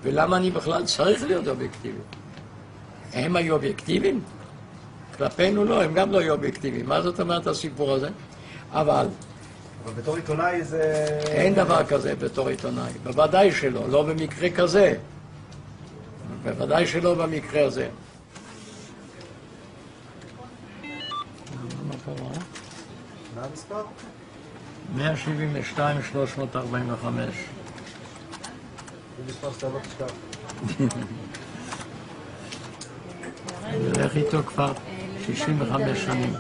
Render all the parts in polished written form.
ולמה אני בכלל צריך להיות אובייקטיבי? הם היו אובייקטיביים? כלפינו לא, הם גם לא היו אובייקטיביים. מה זאת אומרת הסיפור הזה? אבל בתור עיתונאי זה... אין דבר כזה בתור עיתונאי. בוודאי שלא, לא במקרה כזה. בוודאי שלא במקרה הזה. מה קרה? מה המספר? 172,345. זה מספר שאתה לא תשכח. אני הולך איתו כבר 65 שנים.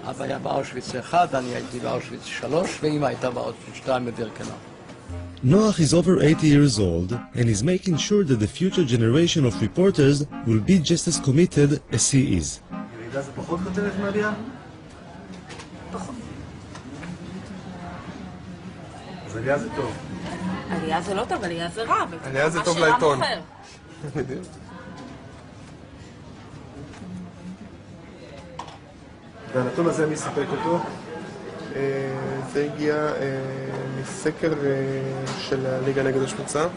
אבא היה באושוויץ 1, אני הייתי באושוויץ 3, ואמא הייתה באושוויץ 2 בבירקנאו. Noach is over 80 years old and is making sure that the future generation of reporters will be just as committed as he is. ירידה זה פחות כותרת מעלייה? פחות. אז עלייה זה טוב. עלייה זה לא טוב, עלייה זה רע. עלייה זה טוב לעיתון. והנתון הזה מי סיפק אותו? זה הגיע מסקר של הליגה נגד השמצה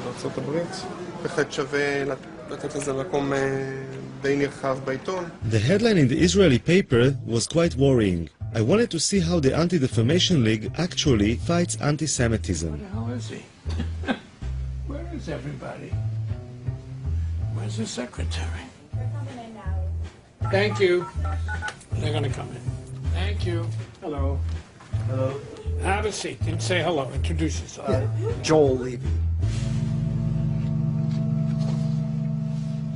בארצות הברית. בהחלט שווה לתת לזה מקום די נרחב בעיתון. The headline in the Israeli paper was quite worrying. I wanted to see how the Anti-Defamation League actually fights anti-Semitism. How is he? Where is everybody? Where's the secretary? They're coming in now. Thank you. They're going to come in. Thank you. Hello. Hello. Have a seat and say hello. Introduce yourself. Joel Levy.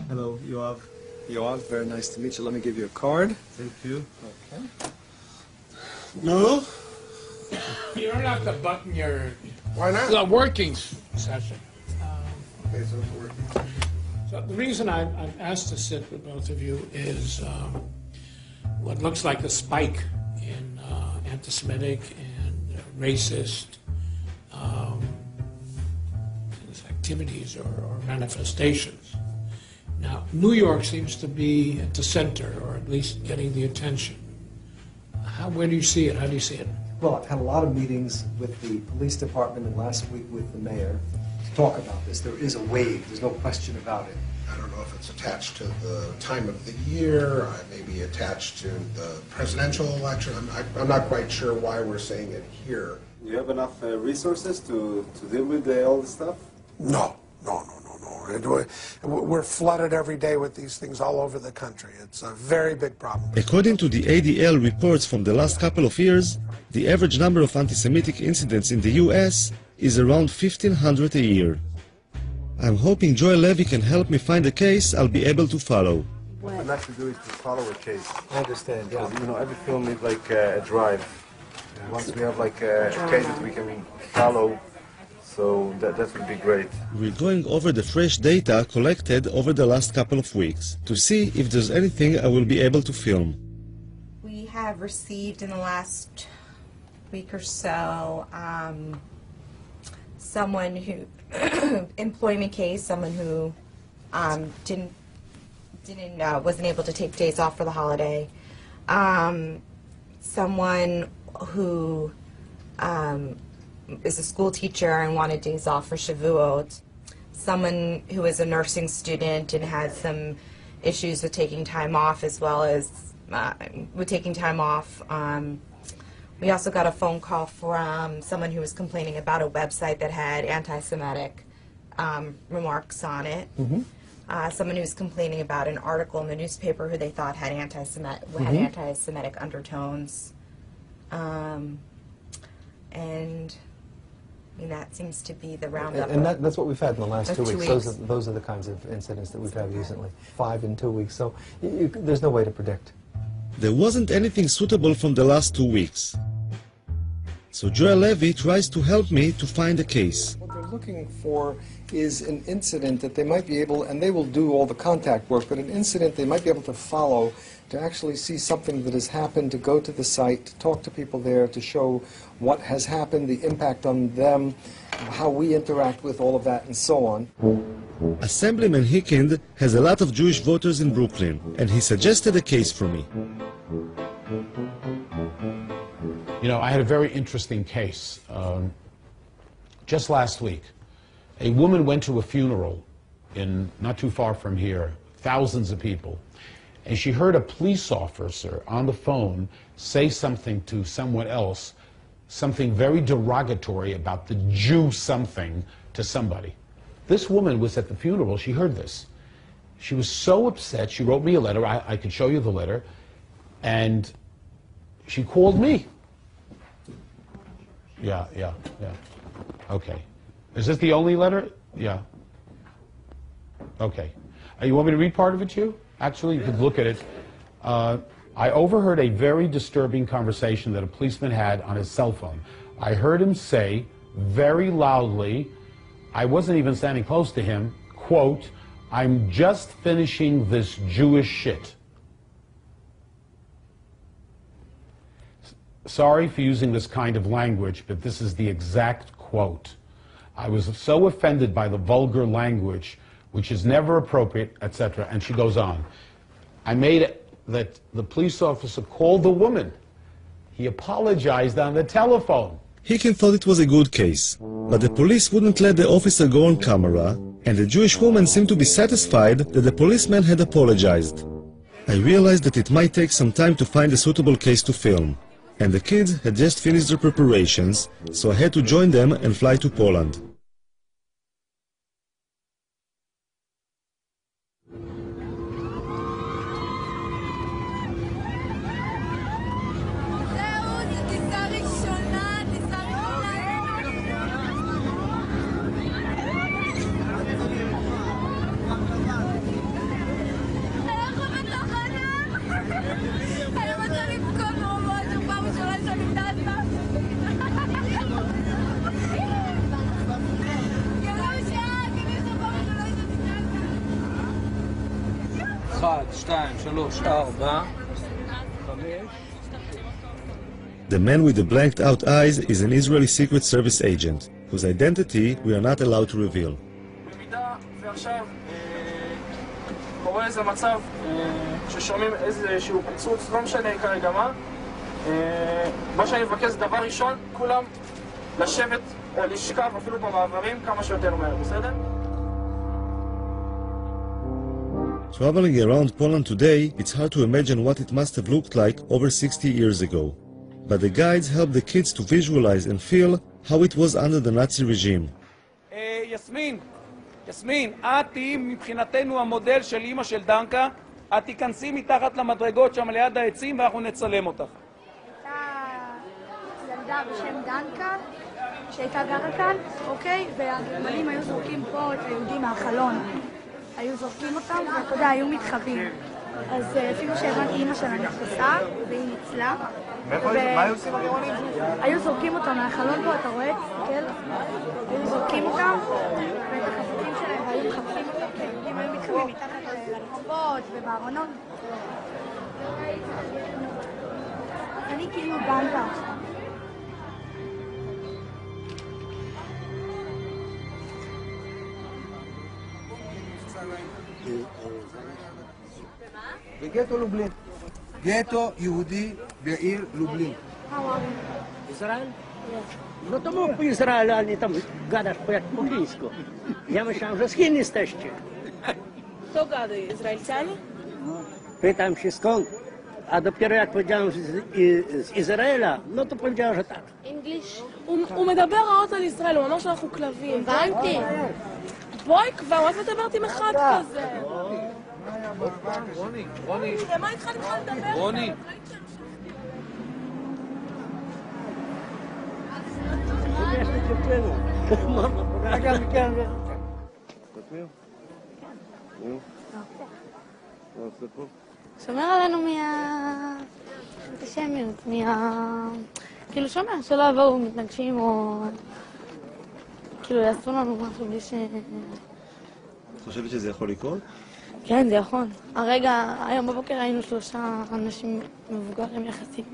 Hello, Yoav. Yoav, very nice to meet you. Let me give you a card. Thank you. Okay. No? You don't have to button your... Why not? The working session. Okay, so it's working. So the reason I've asked to sit with both of you is what looks like a spike in anti-Semitic and racist activities or manifestations. Now, New York seems to be at the center, or at least getting the attention. Where do you see it? How do you see it? Well, I've had a lot of meetings with the police department and last week with the mayor to talk about this. There is a wave. There's no question about it. I don't know if it's attached to the time of the year, maybe attached to the presidential election. I'm not quite sure why we're saying it here. You have enough resources to deal with all this stuff? No. We're flooded every day with these things all over the country. It's a very big problem. According to the ADL reports from the last couple of years, the average number of anti-Semitic incidents in the US is around 1,500 a year. I'm hoping Joel Levy can help me find a case I'll be able to follow. What not to do is to follow a case. I understand, yeah. You know, every film is like a drive. And once we have like a case that we can follow, so that would be great. We're going over the fresh data collected over the last couple of weeks to see if there's anything I will be able to film. We have received in the last week or so someone who employment case, someone who wasn't able to take days off for the holiday, someone who is a school teacher and wanted days off for Shavuot, someone who is a nursing student and had some issues with taking time off as well as with taking time off. We also got a phone call from someone who was complaining about a website that had anti-Semitic remarks on it. Someone who was complaining about an article in the newspaper who they thought had anti-Semitic undertones. And I mean, that seems to be the roundup. And that's what we've had in the last 2 weeks. 2 weeks. Those are the kinds of incidents that we've had recently. 5 in 2 weeks. So there's no way to predict. There wasn't anything suitable from the last 2 weeks. So Joel Levy tries to help me to find a case. What they're looking for is an incident that they might be able, and they will do all the contact work, but an incident they might be able to follow, to actually see something that has happened, to go to the site, to talk to people there, to show what has happened, the impact on them, how we interact with all of that, and so on. Assemblyman Hickind has a lot of Jewish voters in Brooklyn, and he suggested a case for me. You know, I had a very interesting case just last week. A woman went to a funeral in not too far from here, thousands of people, and she heard a police officer on the phone say something to someone else, something very derogatory about the Jew something to somebody. This woman was at the funeral, she heard this. She was so upset, she wrote me a letter, I could show you the letter, and she called me. Yeah. Okay. Is this the only letter? Yeah. Okay. You want me to read part of it to you? Actually, you could look at it. I overheard a very disturbing conversation that a policeman had on his cell phone. I heard him say very loudly, I wasn't even standing close to him, quote, "I'm just finishing this Jewish shit." Sorry for using this kind of language, but this is the exact quote. I was so offended by the vulgar language, which is never appropriate, etc. And she goes on. I made it that the police officer called the woman. He apologized on the telephone. Hicken thought it was a good case, but the police wouldn't let the officer go on camera, and the Jewish woman seemed to be satisfied that the policeman had apologized. I realized that it might take some time to find a suitable case to film, and the kids had just finished their preparations, so I had to join them and fly to Poland. The man with the blanked out eyes is an Israeli Secret Service agent, whose identity we are not allowed to reveal. במידה ועכשיו קורה איזה מצב ששומעים איזשהו פיצוץ, לא משנה כרגע מה שאני מבקש דבר ראשון, כולם לשבת או לשכב אפילו במעברים כמה שיותר מהר, בסדר? Traveling around Poland today, it's hard to imagine what it must have looked like over 60 years ago. But the guides help the kids to visualize and feel how it was under the Nazi regime. יסמין, את תהיי מבחינתנו המודל של אמא של דנקה, את תיכנסי מתחת למדרגות שם ליד העצים ואנחנו נצלם אותך. הייתה ילדה בשם דנקה שהייתה גרה כאן, אוקיי? והגרמנים היו זורקים פה את היהודים מהחלון. היו זורקים אותם, ואתה יודע, היו מתחבאים. אז אפילו שהבנתי, אמא שלה נכנסה, והיא ניצלה. מה היו עושים הגרמנים? היו זורקים אותם מהחלון פה, אתה רואה? תסתכל. היו זורקים אותם, ואת החפצים שלהם, והיו מחפשים אותם, כי היהודים היו מתחבאים מתחת לרצפות ובארונות. אני כאילו דנקה עכשיו. בגטו לובלין. גטו יהודי בעיר לובלин. Израиль? No to mógł Izrael, ale nie tam gadasz po jak po chińsku. Ja myślałem, że z Chin jesteście. Kto gada? Izraelczanie? Pytam się skąd. A dopiero jak powiedziałem z Izraela, no to powiedziała, że tak. English? הוא מדבר רעות על ישראל, הוא אמר שאנחנו כלבים. הבנתי. בואי כבר, מה את מדברת עם אחד כזה? רוני. מה איתך לדבר? רוני. שומר עלינו מהאנטישמיות, כאילו שומר, שלא יבואו מתנגשים או כאילו יעשו לנו משהו בלי ש... את חושבת שזה יכול לקרות? כן, זה יכול. הרגע, היום בבוקר היינו 3 אנשים מבוגרים יחסית,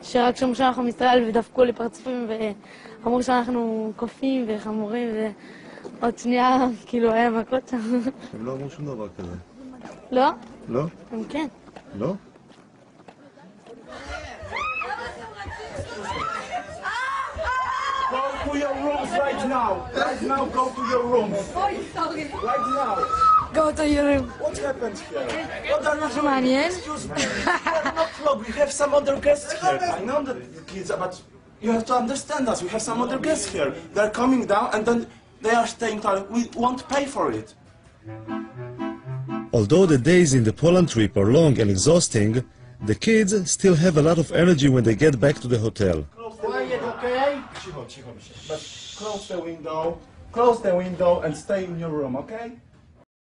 שרק שמעו שאנחנו מישראל ודפקו לי פרצופים ואמרו שאנחנו קופים וחמורים ועוד שנייה כאילו היה מכות שם. הם לא אמרו שום דבר כזה. לא? לא? הם כן. לא? Go for your rules right now. Right now, go to your room. Right now. Go to your room. What happened here? What are you doing? מעניין? Excuse me. We're not vlog. We have some other guests here. I know that the kids, but you have to understand us. We have some other guests here. They're coming down and then they are staying there. We won't pay for it. Although the days in the Poland trip are long and exhausting, the kids still have a lot of energy when they get back to the hotel. Quiet, okay? But close the window and stay in your room, okay?